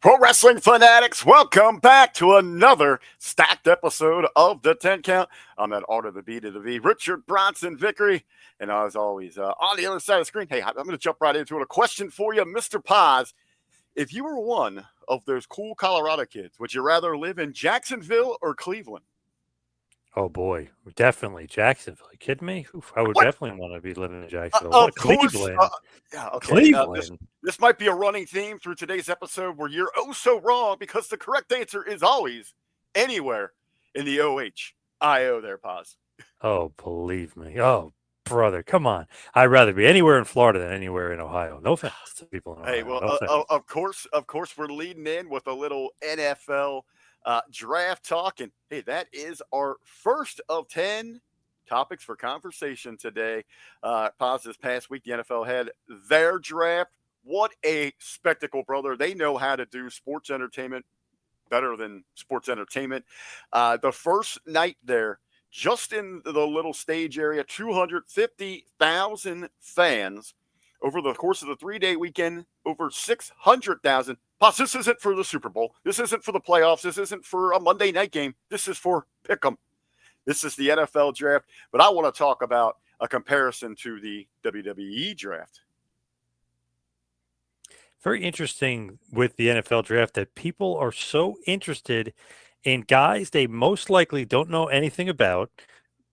Pro wrestling fanatics, welcome back to another stacked episode of the 10 Count. I'm that Art of the B to the V, Richard Bronson Vickrey. And as always, on the other side of the screen, hey, I'm going to jump right into it. A question for you, Mr. Paz. If you were one of those cool Colorado kids, would you rather live in Jacksonville or Cleveland? Oh boy, definitely Jacksonville. You kidding me? Oof, I would What? definitely want to be living in Jacksonville. Of What course. Cleveland? Yeah, okay. This Cleveland. this might be a running theme through today's episode where you're oh so wrong because the correct answer is always anywhere in the OHIO there, Paz. Oh, believe me. Oh, brother, come on. I'd rather be anywhere in Florida than anywhere in Ohio. No offense to people in Hey, Ohio. well, No offense. of course, we're leading in with a little NFL draft talk, and hey, that is our first of 10 topics for conversation today. Pause this past week, the NFL had their draft. What a spectacle, brother! They know how to do sports entertainment better than sports entertainment. The first night there, just in the little stage area, 250,000 fans over the course of the 3-day weekend, over 600,000. Plus, this isn't for the Super Bowl. This isn't for the playoffs. This isn't for a Monday night game. This is for Pick'em. This is the NFL draft. But I want to talk about a comparison to the WWE draft. Very interesting with the NFL draft that people are so interested in guys they most likely don't know anything about,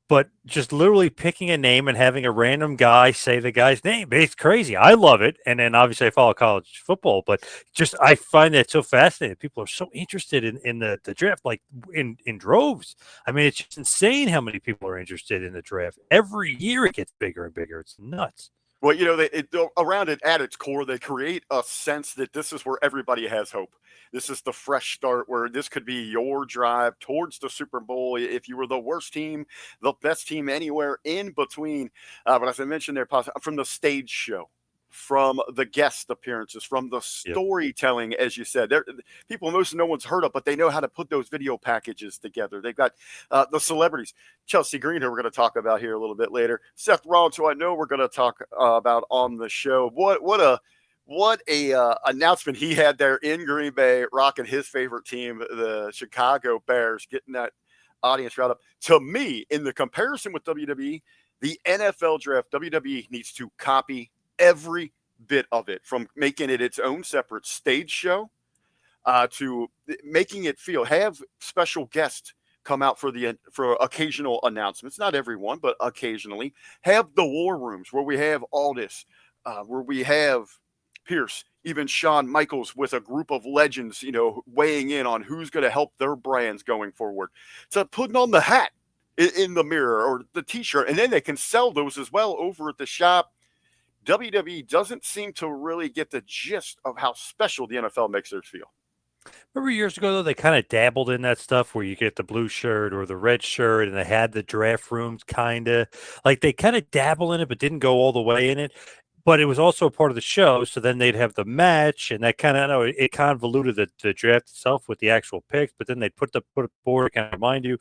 but just literally picking a name and having a random guy say the guy's name. It's crazy. I love it. And then obviously I follow college football, but just I find that so fascinating. People are so interested in the draft, like in droves. I mean, it's just insane how many people are interested in the draft. Every year it gets bigger and bigger. It's nuts. Well, around it at its core, they create a sense that this is where everybody has hope. This is the fresh start where this could be your drive towards the Super Bowl. If you were the worst team, the best team anywhere in between. But as I mentioned there, from the stage show, from the guest appearances, from the Yep. storytelling, as you said, people no one's heard of, but they know how to put those video packages together. They've got the celebrities. Chelsea Green, who we're going to talk about here a little bit later. Seth Rollins, who I know we're going to talk about on the show. What a announcement he had there in Green Bay, rocking his favorite team, the Chicago Bears, getting that audience riled up. To me, in the comparison with WWE, the NFL draft, WWE needs to copy every bit of it, from making it its own separate stage show to making it have special guests come out for occasional announcements. Not everyone, but occasionally. Have the war rooms where we have Aldis, where we have Pierce, even Shawn Michaels with a group of legends, weighing in on who's going to help their brands going forward. So putting on the hat in the mirror or the T-shirt, and then they can sell those as well over at the shop. WWE doesn't seem to really get the gist of how special the NFL makes theirs feel. Remember years ago, though, they kind of dabbled in that stuff where you get the blue shirt or the red shirt, and they had the draft rooms kind of like they kind of dabble in it, but didn't go all the way in it. But it was also a part of the show. So then they'd have the match, and that kind of, I know it convoluted the draft itself with the actual picks, but then they'd put a board to kind of remind you.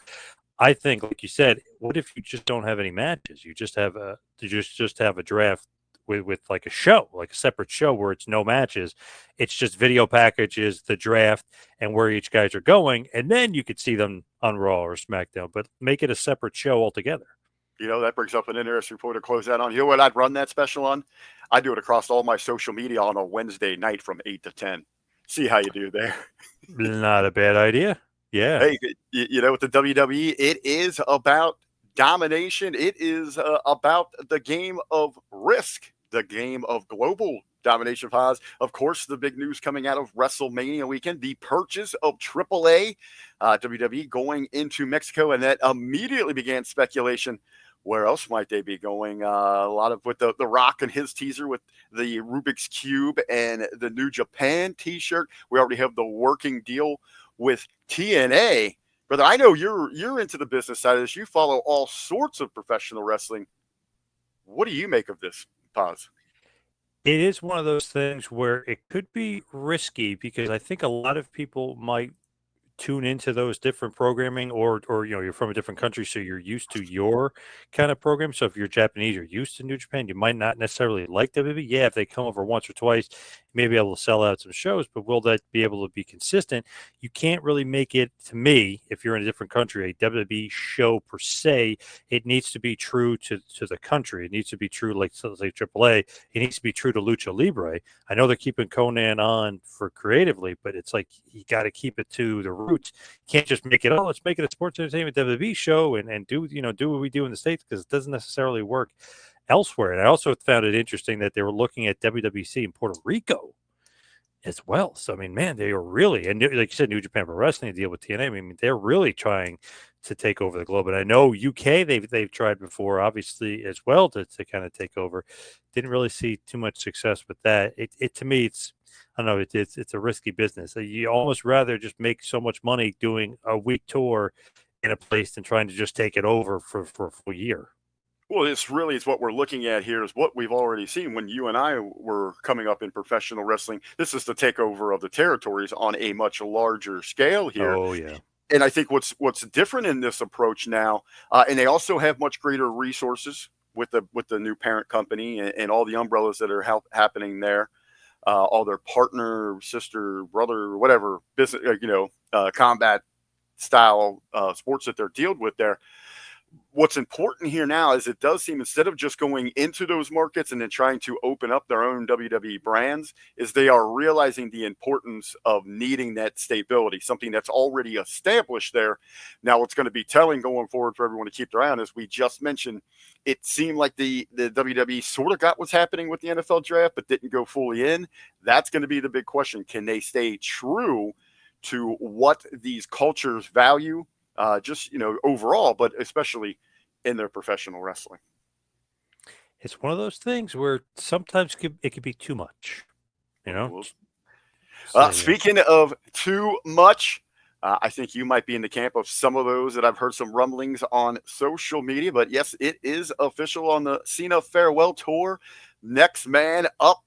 I think, like you said, what if you just don't have any matches? You just have just have a draft with like a show, like a separate show where it's no matches. It's just video packages, the draft, and where each guys are going, and then you could see them on Raw or SmackDown. But make it a separate show altogether. That brings up an interesting point to close that on. You know what I'd run that special on? I do it across all my social media on a Wednesday night from 8 to 10. See how you do there. Not a bad idea. Yeah. Hey, with the WWE, it is about domination. It is about the game of risk, the game of global domination. Pause. Of course, the big news coming out of WrestleMania weekend, the purchase of AAA, WWE going into Mexico, and that immediately began speculation. Where else might they be going? A lot of with the Rock and his teaser with the Rubik's Cube and the New Japan T-shirt. We already have the working deal with TNA. Brother, I know you're into the business side of this. You follow all sorts of professional wrestling. What do you make of this, Paz? It is one of those things where it could be risky because I think a lot of people might tune into those different programming, or you're from a different country, so you're used to your kind of program. So if you're Japanese, you're used to New Japan, you might not necessarily like WWE. Yeah, if they come over once or twice, you may be able to sell out some shows, but will that be able to be consistent? You can't really make it, to me, if you're in a different country, a WWE show per se. It needs to be true to the country. It needs to be true, like, so, like AAA. It needs to be true to Lucha Libre. I know they're keeping Conan on for creatively, but it's like you got to keep it to the roots. You can't just make it, oh, let's make it a sports entertainment WWE show and do what we do in the States, because it doesn't necessarily work elsewhere. And I also found it interesting that they were looking at WWC in Puerto Rico as well. So I mean, man, they are really, and like you said, New Japan Pro Wrestling deal with TNA. I mean, they're really trying to take over the globe. And I know UK they've tried before, obviously, as well, to kind of take over. Didn't really see too much success with that. It to me, I don't know, it's a risky business. You almost rather just make so much money doing a week tour in a place than trying to just take it over for a full year. Well, it's what we're looking at here is what we've already seen when you and I were coming up in professional wrestling. This is the takeover of the territories on a much larger scale here. Oh yeah. And I think what's different in this approach now, and they also have much greater resources with the new parent company and all the umbrellas that are happening there, all their partner, sister, brother, whatever business, combat style sports that they're dealing with there. What's important here now is it does seem, instead of just going into those markets and then trying to open up their own WWE brands, is they are realizing the importance of needing that stability, something that's already established there. Now, what's going to be telling going forward for everyone to keep their eye on, as we just mentioned, it seemed like the WWE sort of got what's happening with the NFL draft, but didn't go fully in. That's going to be the big question. Can they stay true to what these cultures value? Overall, but especially in their professional wrestling. It's one of those things where sometimes it could be too much, you know. Speaking of too much, I think you might be in the camp of some of those that I've heard some rumblings on social media. But yes, it is official on the Cena farewell tour. Next man up,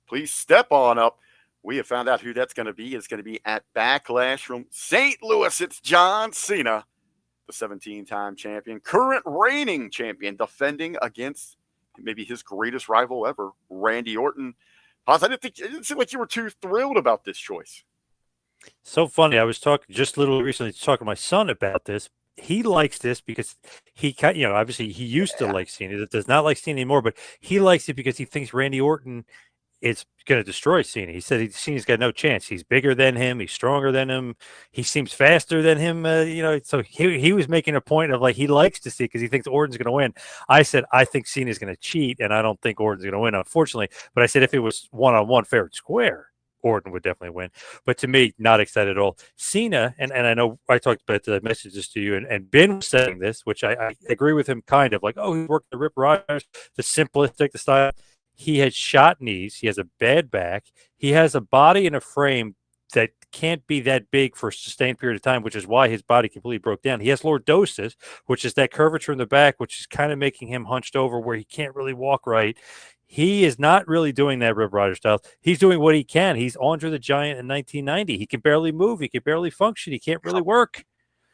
please step on up. We have found out who that's going to be. It's going to be at Backlash from St. Louis. It's John Cena, the 17-time champion, current reigning champion, defending against maybe his greatest rival ever, Randy Orton. Paz, it didn't seem like you were too thrilled about this choice. So funny. I was talking just literally recently talking to my son about this. He likes this because obviously he used to like Cena. It does not like Cena anymore, but he likes it because he thinks Randy Orton is going to destroy Cena. He said Cena's got no chance. He's bigger than him. He's stronger than him. He seems faster than him. So he was making a point of, like, he likes to see, because he thinks Orton's going to win. I said, I think Cena's going to cheat, and I don't think Orton's going to win, unfortunately. But I said, if it was one-on-one, fair and square, Orton would definitely win. But to me, not excited at all. Cena, and I know I talked about the messages to you, and Ben was saying this, which I agree with him kind of, like, oh, he worked the Rip Rogers, the simplistic, the style. He has shot knees. He has a bad back. He has a body and a frame that can't be that big for a sustained period of time, which is why his body completely broke down. He has lordosis, which is that curvature in the back, which is kind of making him hunched over where he can't really walk right. He is not really doing that Rip Rogers style. He's doing what he can. He's Andre the Giant in 1990. He can barely move. He can barely function. He can't really work.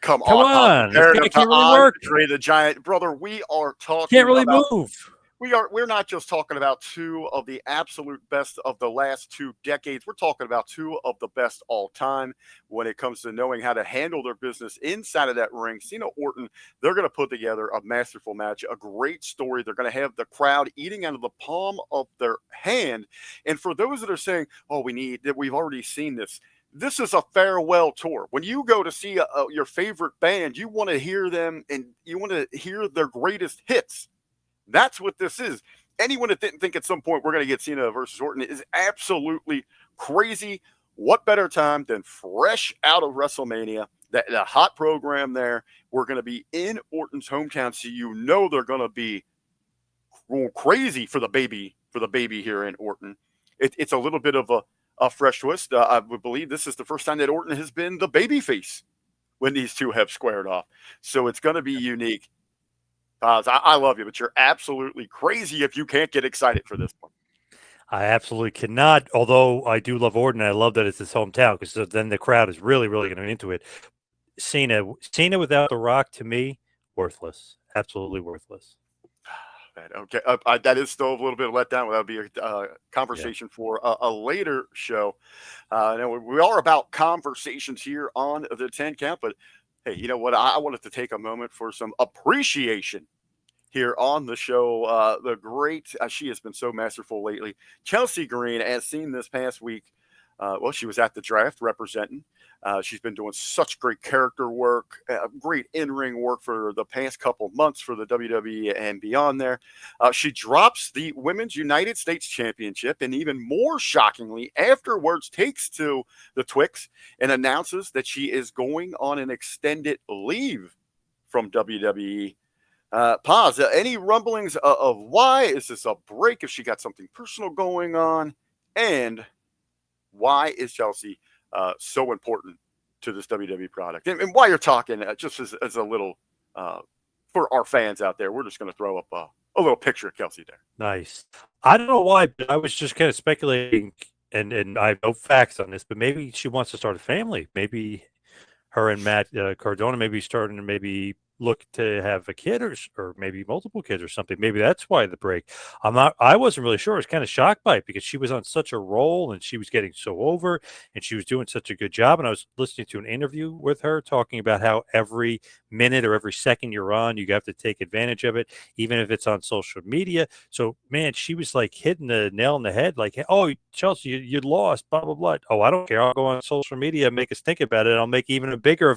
Come on. This guy can't really work. Andre the Giant. Brother, we are talking Can't really about move. We're not just talking about two of the absolute best of the last 2 decades. We're talking about two of the best all time when it comes to knowing how to handle their business inside of that ring. Cena, Orton, they're going to put together a masterful match, a great story. They're going to have the crowd eating out of the palm of their hand. And for those that are saying, oh, we've already seen this. This is a farewell tour. When you go to see your favorite band, you want to hear them and you want to hear their greatest hits. That's what this is. Anyone that didn't think at some point we're going to get Cena versus Orton is absolutely crazy. What better time than fresh out of WrestleMania, the hot program there. We're going to be in Orton's hometown, so they're going to be crazy for the baby here in Orton. It's a little bit of a fresh twist. I would believe this is the first time that Orton has been the babyface when these two have squared off. So it's going to be unique. I love you, but you're absolutely crazy if you can't get excited for this one. I absolutely cannot. Although I do love Orton, I love that it's his hometown because then the crowd is really, really going to be into it. Cena without The Rock to me, worthless. Absolutely worthless. Man, okay, that is still a little bit of letdown. That'll be a Yeah. conversation for a later show. Now we are about conversations here on the 10 count, but hey, you know what? I wanted to take a moment for some appreciation here on the show. The great, she has been so masterful lately. Chelsea Green, as seen this past week, well, she was at the draft representing. She's been doing such great character work, great in ring work for the past couple months for the WWE and beyond there. She drops the Women's United States Championship, and even more shockingly, afterwards takes to the Twix and announces that she is going on an extended leave from WWE. Pause. Any rumblings of why? Is this a break? If she got something personal going on? And why is Chelsea so important to this WWE product? And while you're talking, just as a little, for our fans out there, we're just going to throw up a little picture of Kelsey there. Nice. I don't know why, but I was just kind of speculating, and I have no facts on this, but maybe she wants to start a family. Maybe her and Matt Cardona maybe starting to maybe look to have a kid or maybe multiple kids or something. Maybe that's why the break. I wasn't really sure. I was kind of shocked by it because she was on such a roll and she was getting so over and she was doing such a good job. And I was listening to an interview with her talking about how every minute or every second you're on, you have to take advantage of it, even if it's on social media. So, man, she was like hitting the nail on the head, like, oh, Chelsea, you lost, blah, blah, blah. Oh, I don't care. I'll go on social media and make us think about it. I'll make even a bigger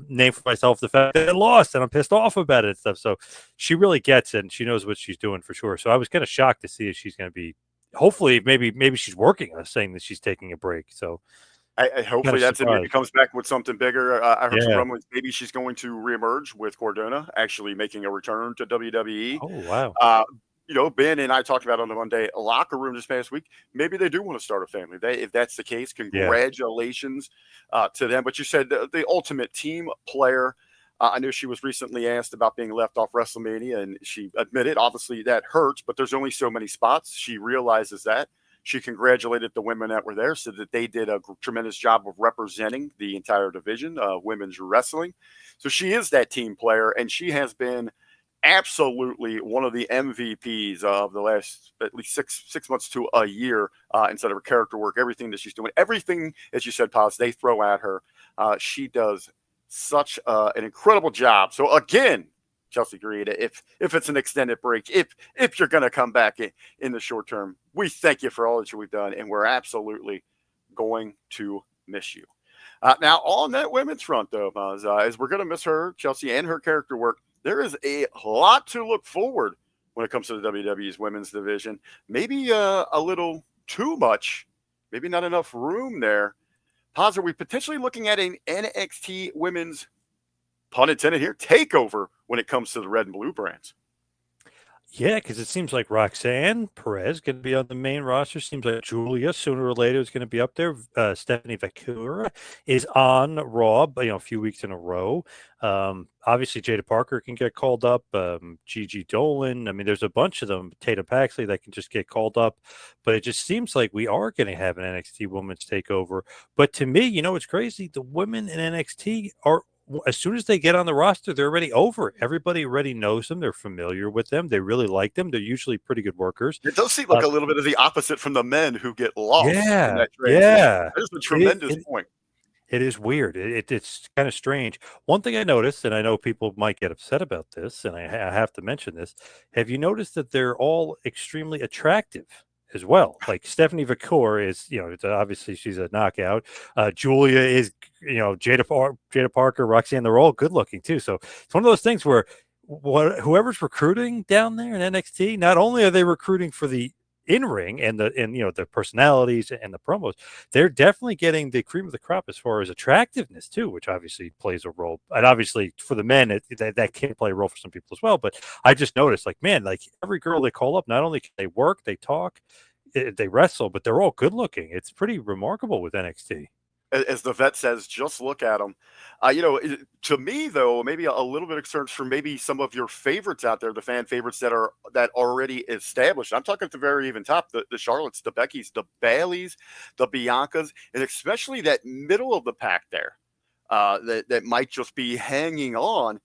name for myself the fact that I lost and I'm pissed off about it and stuff. So she really gets it and she knows what she's doing for sure. So I was kind of shocked to see if she's going to be, hopefully, maybe she's working on saying that she's taking a break. So I kind hopefully of that's it. Maybe surprised. comes back with something bigger. I heard some Yeah. rumblings. Maybe she's going to reemerge with Cordona, actually making a return to WWE. Oh, wow. Uh, Ben and I talked about on the Monday locker room this past week. Maybe they do want to start a family. If that's the case, Yeah. congratulations to them. But you said the ultimate team player. I know she was recently asked about being left off WrestleMania, and she admitted, obviously, that hurts, but there's only so many spots. She realizes that. She congratulated the women that were there, said that they did a tremendous job of representing the entire division of women's wrestling. So she is that team player, and she has been absolutely one of the MVPs of the last at least six months to a year inside of her character work, everything that she's doing, everything, as you said, Paz, they throw at her. She does such an incredible job. So again, Chelsea Green, if it's an extended break, if you're going to come back in the short term, we thank you for all that you've done, and we're absolutely going to miss you. Now, on that women's front, though, as we're going to miss her, Chelsea, and her character work, there is a lot to look forward when it comes to the WWE's women's division. Maybe a little too much, maybe not enough room there. Paz, are we potentially looking at an NXT women's, pun intended here, takeover when it comes to the red and blue brands? Yeah, because it seems like Roxanne Perez going to be on the main roster. Seems like Julia sooner or later is going to be up there. Stephanie Vickrey is on Raw, a few weeks in a row. Obviously, Jada Parker can get called up. Gigi Dolan. I mean, there's a bunch of them. Tatum Paxley that can just get called up. But it just seems like we are going to have an NXT women's takeover. But to me, it's crazy. The women in NXT are as soon as they get on the roster, they're already over. Everybody already knows them. They're familiar with them. They really like them. They're usually pretty good workers. It does seem like a little bit of the opposite from the men who get lost in Yeah, that transition. yeah. That is a It, tremendous it, point. it is weird. It's kind of strange. One thing I noticed, and I know people might get upset about this, and I have to mention this. Have you noticed that they're all extremely attractive as well? Like Stephanie Vicor is, obviously she's a knockout. Julia is, Jada Parker, Roxanne, they're all good looking too. So it's one of those things where whoever's recruiting down there in NXT, not only are they recruiting for the in ring and the personalities and the promos, they're definitely getting the cream of the crop as far as attractiveness too, which obviously plays a role. And obviously for the men, that can play a role for some people as well. But I just noticed, like, man, like every girl they call up, not only can they work, they talk, they wrestle, but they're all good looking. It's pretty remarkable with NXT. as the vet says, just look at them. To me though, maybe a little bit of concerns for maybe some of your favorites out there, the fan favorites that already established. I'm talking at the very even top, the Charlottes, the Beckys, the Baileys, the Biancas, and especially that middle of the pack there, that might just be hanging on.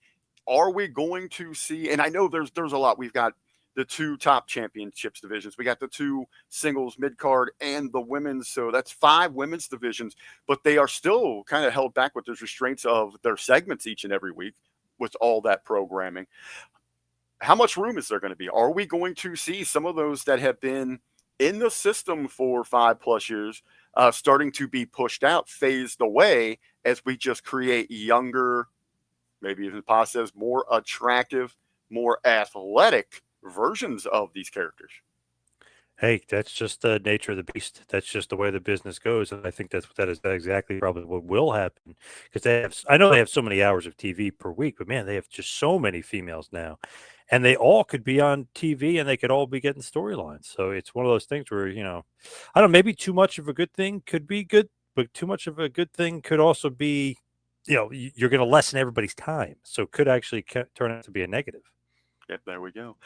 Are we going to see? And I know there's a lot. We've got the two top championships divisions. We got the two singles mid card and the women's. So that's 5 women's divisions, but they are still kind of held back with those restraints of their segments each and every week with all that programming. How much room is there going to be? Are we going to see some of those that have been in the system for 5+ years starting to be pushed out, phased away as we just create younger, maybe even Paz says more attractive, more athletic versions of these characters? Hey, that's just the nature of the beast. That's just the way the business goes, and I think that is exactly probably what will happen because they have. I know they have so many hours of TV per week, but man, they have just so many females now, and they all could be on TV, and they could all be getting storylines. So it's one of those things where I don't know. Maybe too much of a good thing could be good, but too much of a good thing could also be, you're going to lessen everybody's time, so could actually turn out to be a negative. Yep, there we go.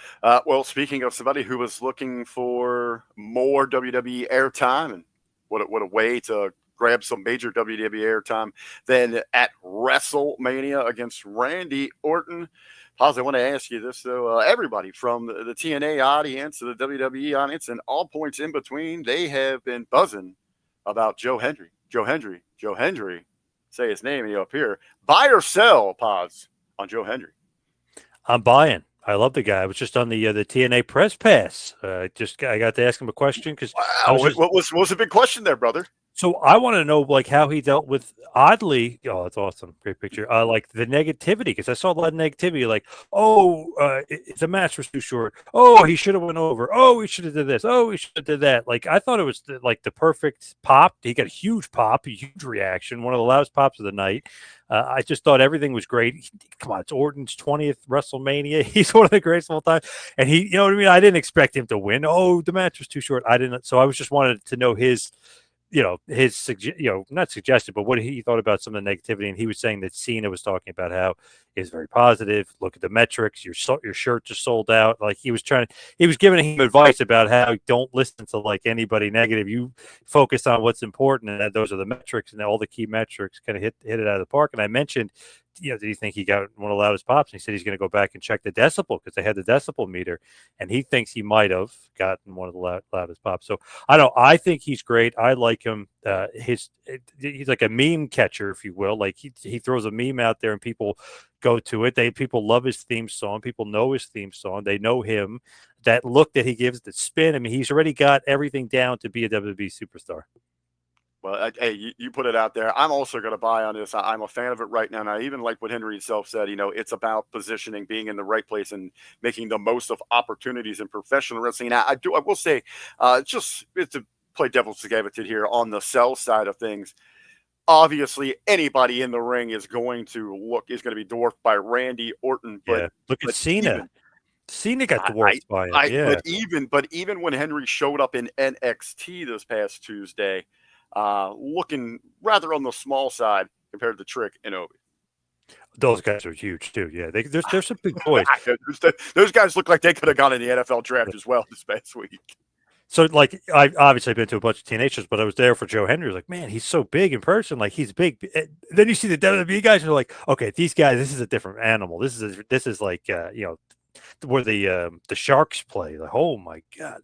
Well, speaking of somebody who was looking for more WWE airtime, and what a way to grab some major WWE airtime than at WrestleMania against Randy Orton. Paz, I want to ask you this though. Everybody from the TNA audience to the WWE audience and all points in between, they have been buzzing about Joe Hendry. Joe Hendry. Joe Hendry. Say his name up here. Buy or sell, Paz, on Joe Hendry. I'm buying. I love the guy. I was just on the TNA press pass. I got to ask him a question because I Wow, was just what was the big question there, brother? so I want to know like how he dealt with oddly. Oh, that's awesome! Great picture. Like the negativity because I saw a lot of negativity. Like, oh, the match was too short. Oh, he should have went over. Oh, he should have did this. Oh, he should have did that. Like I thought it was like the perfect pop. He got a huge pop, a huge reaction, one of the loudest pops of the night. I just thought everything was great. Come on, it's Orton's 20th WrestleMania. He's one of the greatest of all time, and you know what I mean. I didn't expect him to win. Oh, the match was too short. I didn't. So I was just wanted to know his not suggested, but what he thought about some of the negativity. And he was saying that Cena was talking about how it's very positive. Look at the metrics. Your shirt just sold out. Like he was giving him advice about how don't listen to like anybody negative. You focus on what's important, and that those are the metrics, and all the key metrics kind of hit it out of the park. And I mentioned, did you think he got one of the loudest pops? And he said he's going to go back and check the decibel because they had the decibel meter, and he thinks he might have gotten one of the loudest pops. So I don't. I think he's great. I like him. He's like a meme catcher, if you will. Like he throws a meme out there, and people go to it. People love his theme song. People know his theme song. They know him. That look that he gives, the spin. I mean, he's already got everything down to be a WWE superstar. Well, hey, you put it out there. I'm also going to buy on this. I'm a fan of it right now. And I even like what Henry himself said. It's about positioning, being in the right place, and making the most of opportunities in professional wrestling. I will say, just to play devil's advocate here on the sell side of things. Obviously, anybody in the ring is going to be dwarfed by Randy Orton. Yeah, look at Cena. Cena got dwarfed by it. Yeah, but even when Henry showed up in NXT this past Tuesday, looking rather on the small side compared to Trick and Obi. those guys are huge too. Yeah, there's some big boys. Those guys look like they could have gone in the NFL draft as well this past week. So, like, I've obviously been to a bunch of TNA shows, but I was there for Joe Hendry. Like, man, he's so big in person. Like, he's big. Then you see the WWE guys, and you're like, okay, these guys, this is a different animal. This is like, where the Sharks play. Like, oh my God.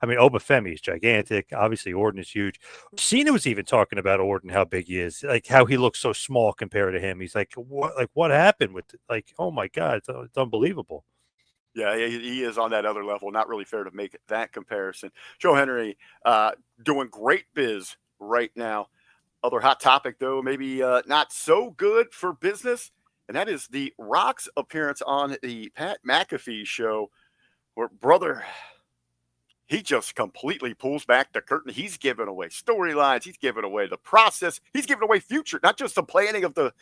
I mean, Obafemi is gigantic. Obviously, Orton is huge. Cena was even talking about Orton, how big he is, like how he looks so small compared to him. He's like, what happened with like, oh my God, it's unbelievable. Yeah, he is on that other level. Not really fair to make that comparison. Joe Henry doing great biz right now. Other hot topic, though, maybe not so good for business, and that is The Rock's appearance on the Pat McAfee show, where, brother, he just completely pulls back the curtain. He's giving away storylines. He's giving away the process. He's giving away future, not just the planning of the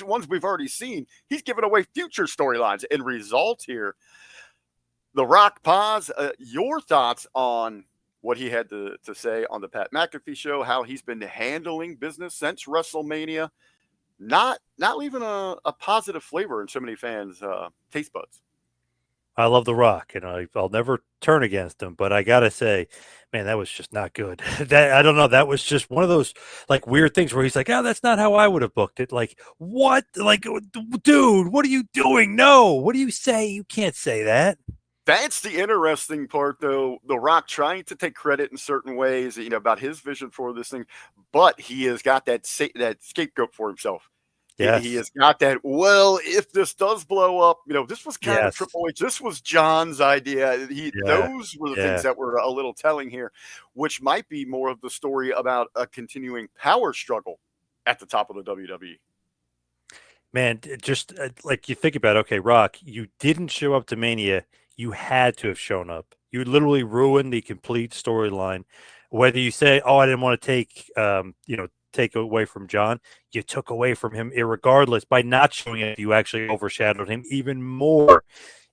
ones we've already seen. He's giving away future storylines and results here. The Rock, Paz, your thoughts on what he had to say on the Pat McAfee show, how he's been handling business since WrestleMania, not leaving a positive flavor in so many fans' taste buds. I love The Rock, and I'll never turn against him. But I gotta say, man, that was just not good. That I don't know. That was just one of those like weird things where he's like, "Oh, that's not how I would have booked it." Like, what? Like, dude, what are you doing? No, what do you say? You can't say that. That's the interesting part, though. The Rock trying to take credit in certain ways, about his vision for this thing, but he has got that scapegoat for himself. He Yes, has got that. Well, if this does blow up, this was kind of yes, Triple H. This was John's idea. yeah, Those were the things yeah. that were a little telling here, which might be more of the story about a continuing power struggle at the top of the WWE. Man, just like you think about, okay, Rock, you didn't show up to Mania. You had to have shown up. You literally ruined the complete storyline. Whether you say, "Oh, I didn't want to take away from John," you took away from him, irregardless. By not showing up, you actually overshadowed him even more.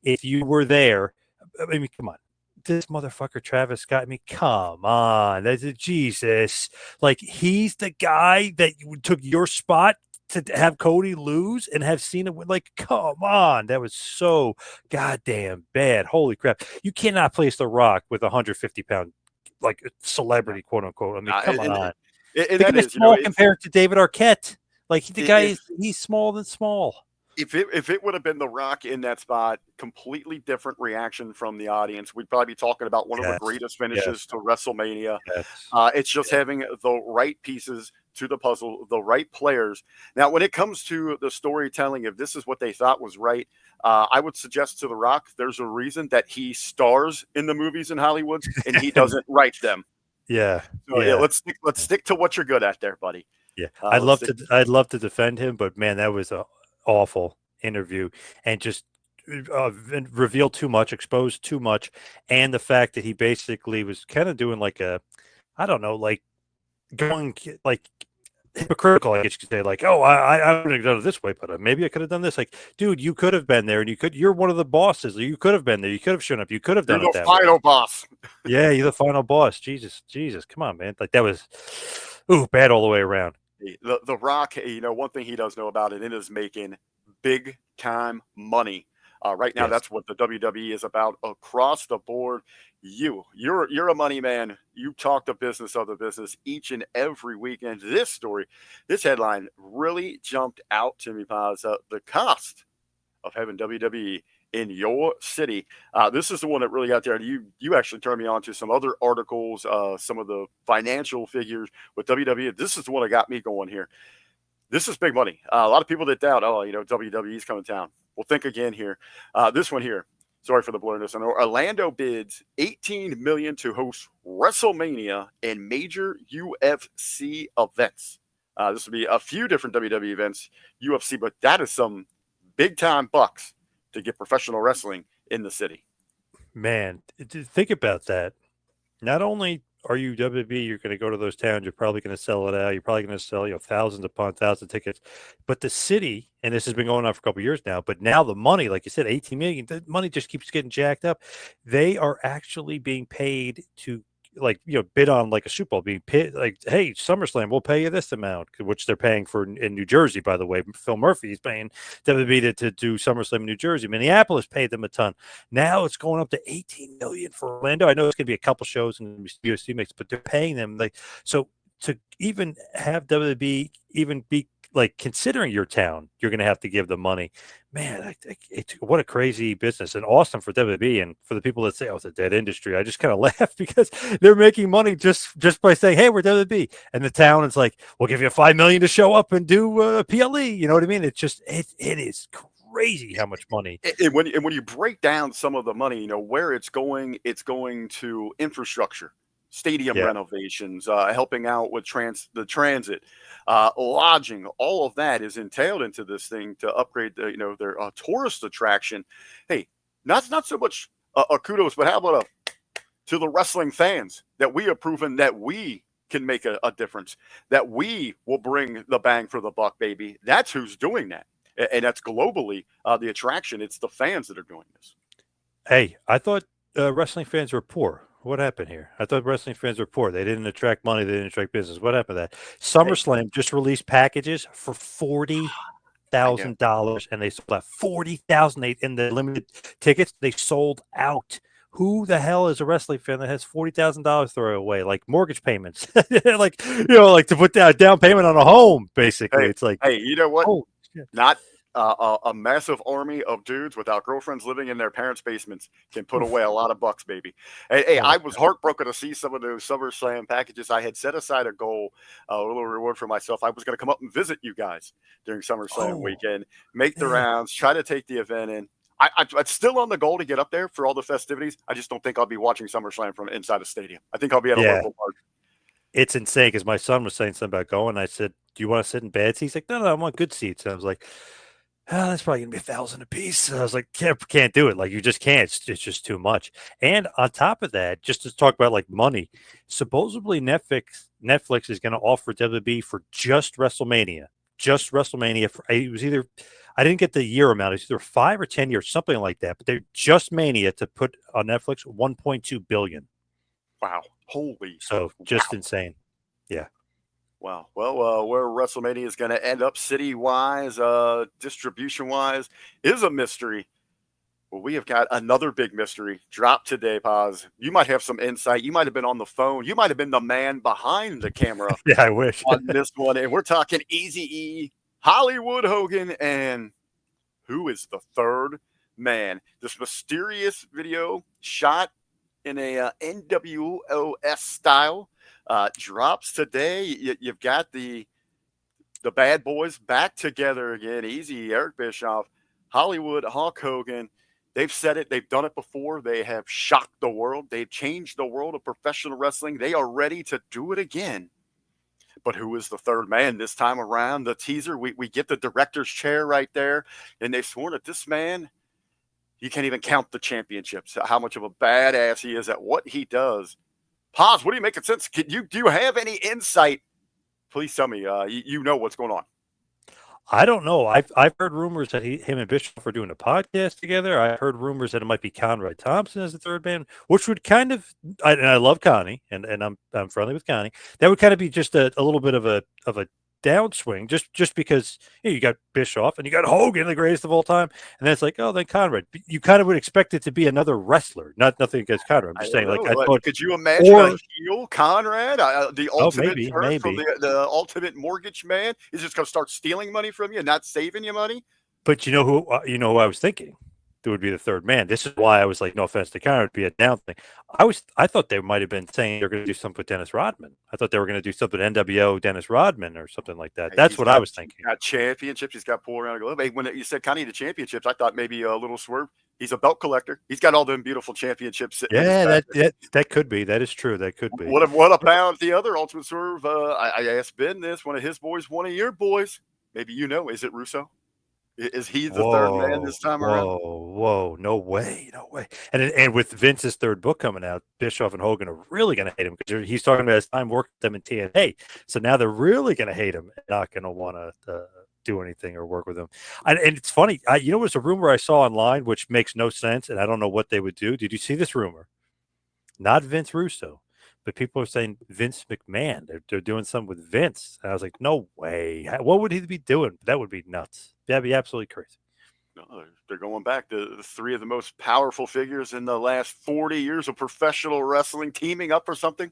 If you were there, I mean, come on. This motherfucker, Travis Scott. I mean, come on. That's Jesus. Like, he's the guy that took your spot to have Cody lose and have Cena win. Like, come on. That was so goddamn bad. Holy crap. You cannot place The Rock with a 150-pound, like, celebrity, quote unquote. I mean, come And, on. and The that guy's is, small compared to David Arquette. Like, the guy if he's small than small. if it would have been The Rock in that spot, completely different reaction from the audience. We'd probably be talking about one of the Yes. greatest Yes. finishes to WrestleMania. Yes. It's just having the right pieces to the puzzle, the right players. Now, when it comes to the storytelling, if this is what they thought was right, I would suggest to The Rock, there's a reason that he stars in the movies in Hollywood and he doesn't write them. Yeah. So yeah, Yeah. let's stick to what you're good at there, buddy. Yeah, Let's stick. I'd love to defend him, but man, that was a awful interview and just revealed too much, exposed too much, and the fact that he basically was kind of doing like a, I don't know, like going like hypocritical, I guess you could say, like, oh, I would have done it this way, but maybe I could have done this. Like, dude, you could have been there, and you're one of the bosses. You could have been there. You could have shown up. You could have You're done it the that way. final boss. Yeah, you're the final boss. Jesus, come on, man. Like that was, ooh, bad all the way around. The Rock, one thing he does know about it, it is making big time money. Right now, Yes. that's what the WWE is about across the board. You're a money man. You talk the business of the business each and every weekend. This headline really jumped out to me because the cost of having WWE in your city. This is the one that really got there. You actually turned me on to some other articles, some of the financial figures with WWE. This is the one that got me going here. This is big money. A lot of people that doubt, WWE's coming to town. Well, think again here. This one here. Sorry for the blurriness. Orlando bids $18 million to host WrestleMania and major UFC events. This will be a few different WWE events, UFC, but that is some big time bucks to get professional wrestling in the city. Man, think about that. Not only are you WWE, you're going to go to those towns, you're probably going to sell it out, you're probably going to sell, thousands upon thousands of tickets. But the city, and this has been going on for a couple of years now, but now the money, like you said, 18 million, the money just keeps getting jacked up. They are actually being paid to bid on like a Super Bowl, being paid like, hey, SummerSlam, we'll pay you this amount, which they're paying for in New Jersey, by the way. Phil Murphy is paying WWE to do SummerSlam in New Jersey. Minneapolis paid them a ton. Now it's going up to 18 million for Orlando. I know it's going to be a couple shows in UFC mix, but they're paying them like so to even have WWE even be like considering your town, you're going to have to give them money. Man, what a crazy business and awesome for WWE and for the people that say, "Oh, it's a dead industry." I just kind of laugh because they're making money just by saying, "Hey, we're WWE," and the town is like, "We'll give you $5 million to show up and do PLE." You know what I mean? It's just it is crazy how much money. And when you break down some of the money, where it's going to infrastructure, stadium Yeah. renovations, helping out with the transit, lodging. All of that is entailed into this thing to upgrade their tourist attraction. Hey, not so much a kudos, but how about to the wrestling fans that we have proven that we can make a difference, that we will bring the bang for the buck, baby. That's who's doing that. And that's globally the attraction. It's the fans that are doing this. Hey, I thought wrestling fans were poor. What happened here? I thought wrestling fans were poor. They didn't attract money. They didn't attract business. What happened to that? Hey, SummerSlam just released packages for $40 I know. thousand dollars, and they sold out 40,000 in the limited tickets. They sold out. Who the hell is a wrestling fan that has $40,000 throw away, like mortgage payments, like like to put down payment on a home? Basically, Hey, it's like, hey, you know what? oh shit. Not a massive army of dudes without girlfriends living in their parents' basements can put Oof. away a lot of bucks, baby. Hey, Oh, I was heartbroken to see some of those SummerSlam packages. I had set aside a goal, a little reward for myself. I was going to come up and visit you guys during SummerSlam oh weekend, make the man. rounds, try to take the event in. I'm still on the goal to get up there for all the festivities. I just don't think I'll be watching SummerSlam from inside a stadium. I think I'll be at a Yeah, local park. it's insane because my son was saying something about going. I said, "Do you want to sit in bad seats?" He's like, "No, I want good seats." And I was like, that's probably gonna be 1,000 a piece. And I was like, can't do it. Like you just can't. It's just too much. And on top of that, just to talk about like money, supposedly Netflix is going to offer WWE for just WrestleMania. It was either I didn't get the year amount. It's either 5 or 10 years, something like that. But they're just Mania to put on Netflix 1.2 billion. Wow. Holy So just wow. insane. Yeah. Wow. Well, where WrestleMania is going to end up city wise, distribution wise, is a mystery. Well, we have got another big mystery drop today, Paz. You might have some insight. You might have been on the phone. You might have been the man behind the camera Yeah, I wish. on this one. And we're talking Easy E, Hollywood Hogan, and who is the third man? This mysterious video shot in a NWOS style drops today. You've got the bad boys back together again. Easy, Eric Bischoff, Hollywood, Hulk Hogan. They've said it. They've done it before. They have shocked the world. They've changed the world of professional wrestling. They are ready to do it again. But who is the third man this time around? The teaser, we get the director's chair right there. And they've sworn that this man, you can't even count the championships, how much of a badass he is at what he does. Paz, what do you make of sense? Do you have any insight? Please tell me you know what's going on. I don't know. I've heard rumors that him and Bischoff are doing a podcast together. I heard rumors that it might be Conrad Thompson as the third man, which would kind of and I love Connie and I'm friendly with Connie. That would kind of be just a little bit of a downswing, just because you got Bischoff and you got Hogan, the greatest of all time, and then it's like, oh, then Conrad. You kind of would expect it to be another wrestler. Nothing against Conrad. I'm I just don't saying, know. like I thought, Could you imagine a or heel Conrad, the oh, ultimate turn from maybe. the ultimate mortgage man? Is just going to start stealing money from you and not saving you money? But you know who I was thinking that would be the third man. This is why I was like, no offense to Conor, would be a down thing. I thought they might have been saying they're going to do something with Dennis Rodman. I thought they were going to do something with NWO Dennis Rodman or something like that. Hey, That's what I was thinking. he's got championships. He's got pull around the globe. Hey, when you said Connie the championships, I thought maybe a little swerve. He's a belt collector. He's got all them beautiful championships sitting in his Yeah, back. that could be. That is true. That could be. What about the other ultimate swerve? I asked Ben this. One of his boys, one of your boys. Maybe you know. Is it Russo? Is he the third man this time around? Whoa! No way, no way. And with Vince's third book coming out, Bischoff and Hogan are really going to hate him because he's talking about his time working with them in TNA. So now they're really going to hate him and not going to want to do anything or work with him. And it's funny, it was a rumor I saw online which makes no sense, and I don't know what they would do. Did you see this rumor? Not Vince Russo, but people are saying Vince McMahon. They're doing something with Vince. And I was like, no way. What would he be doing? That would be nuts. That'd be absolutely crazy. No, they're going back to the three of the most powerful figures in the last 40 years of professional wrestling teaming up for something.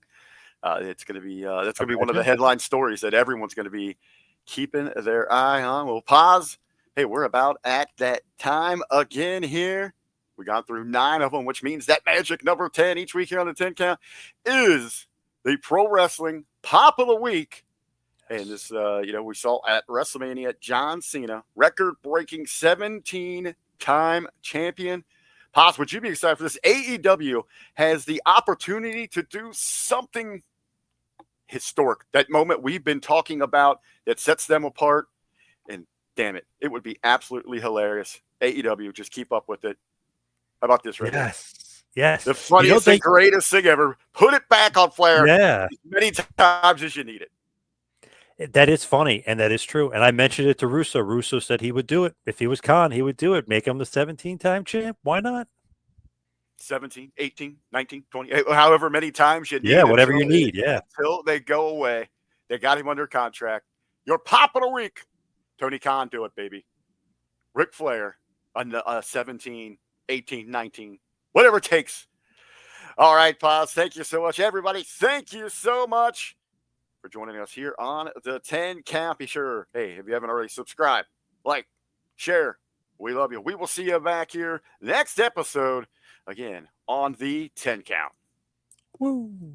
It's going to be that's going to be one of the Imagine. headline stories that everyone's going to be keeping their eye on. Well, pause. Hey, we're about at that time again here. We got through 9 of them, which means that magic number 10 each week here on the 10 count is the pro wrestling pop of the week. And this, we saw at WrestleMania, John Cena, record-breaking 17-time champion. Paz, would you be excited for this? AEW has the opportunity to do something historic. That moment we've been talking about that sets them apart. And damn it, it would be absolutely hilarious. AEW, just keep up with it. How about this right here? Yes. The funniest and greatest thing ever. Put it back on Flair as many times as you need it. That is funny, and that is true. And I mentioned it to Russo. Russo said he would do it. If he was Khan, he would do it. Make him the 17-time champ. Why not? 17, 18, 19, 20, however many times you need Yeah, whatever you need. Yeah. until they go away. They got him under contract. Your pop of the week. Tony Khan, do it, baby. Ric Flair on the 17, 18, 19, whatever it takes. All right, Paz. Thank you so much, everybody. Thank you so much for joining us here on the 10 Count. Be sure, hey, if you haven't already, subscribe, like, share. We love you. We will see you back here next episode again on the 10 Count. Woo.